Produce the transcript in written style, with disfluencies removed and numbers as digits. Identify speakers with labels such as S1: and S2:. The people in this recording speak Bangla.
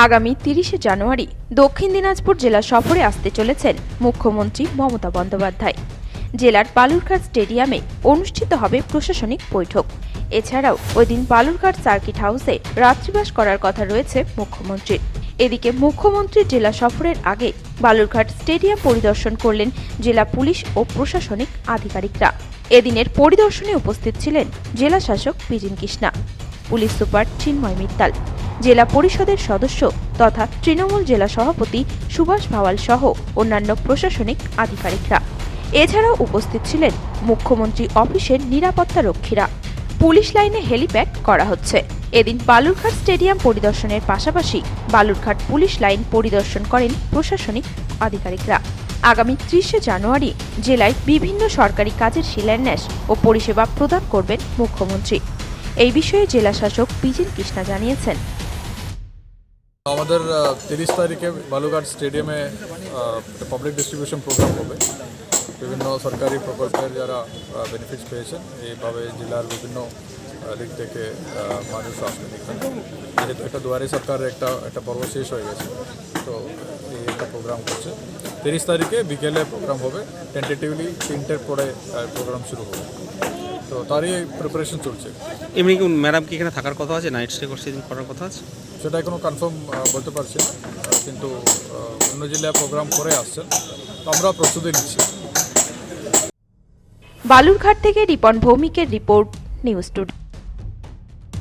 S1: আগামী ৩০শে জানুয়ারি দক্ষিণ দিনাজপুর জেলা সফরে আসতে চলেছেন মুখ্যমন্ত্রী মমতা বন্দ্যোপাধ্যায়। জেলার বালুরঘাট স্টেডিয়ামে অনুষ্ঠিত হবে প্রশাসনিক বৈঠক। এছাড়াও ওই দিন বালুরঘাট সার্কিট হাউসে রাত্রিবাস করার কথা রয়েছে মুখ্যমন্ত্রীর। এদিকে মুখ্যমন্ত্রীর জেলা সফরের আগে বালুরঘাট স্টেডিয়াম পরিদর্শন করলেন জেলা পুলিশ ও প্রশাসনিক আধিকারিকরা। এদিনের পরিদর্শনে উপস্থিত ছিলেন জেলা শাসক বিজিন কৃষ্ণা, পুলিশ সুপার চিন্ময় মিত্তাল, জেলা পরিষদের সদস্য তথা তৃণমূল জেলা সভাপতি সুভাষ ভাওয়াল সহ অন্যান্য প্রশাসনিক আধিকারিকরা। এছাড়াও উপস্থিত ছিলেন মুখ্যমন্ত্রী অফিসের নিরাপত্তা রক্ষীরা। পুলিশ লাইনে হেলিপ্যাড করা হচ্ছে। এদিন বালুরঘাট স্টেডিয়াম পরিদর্শনের পাশাপাশি বালুরঘাট পুলিশ লাইন পরিদর্শন করেন প্রশাসনিক আধিকারিকরা। আগামী ৩০শে জানুয়ারি জেলায় বিভিন্ন সরকারি কাজের শিলান্যাস ও পরিষেবা প্রদান করবেন মুখ্যমন্ত্রী। এই বিষয়ে জেলা শাসক বিজিন কৃষ্ণা জানিয়েছেন,
S2: আমাদের ৩০ তারিখে বালুরঘাট স্টেডিয়ামে পাবলিক ডিস্ট্রিবিউশন প্রোগ্রাম হবে। বিভিন্ন সরকারি প্রকল্পের যারা বেনিফিটস পেয়েছেন, এইভাবে জেলার বিভিন্ন দিক থেকে মানুষ আসবেন এখানে। যেহেতু একটা দুয়ারে সরকারের একটা পর্ব শেষ হয়ে গেছে, তো এই একটা প্রোগ্রাম করছে। ৩০ তারিখে বিকেলে প্রোগ্রাম হবে। টেন্টেটিভলি ৩টের পরে প্রোগ্রাম শুরু হবে, তো তারই প্রিপারেশন চলছে।
S3: এমনি কি ম্যাডাম কি এখানে থাকার কথা আছে, নাইট স্টে করার কথা আছে?
S2: সেটা এখনো কনফার্ম বলতে পারছি না, কিন্তু অন্য জেলায় প্রোগ্রাম করে আসছেন, তো আমরা প্রস্তুতি নিচ্ছি।
S1: বালুরঘাট থেকে রিপন ভৌমিকের রিপোর্ট, নিউজ টুডে।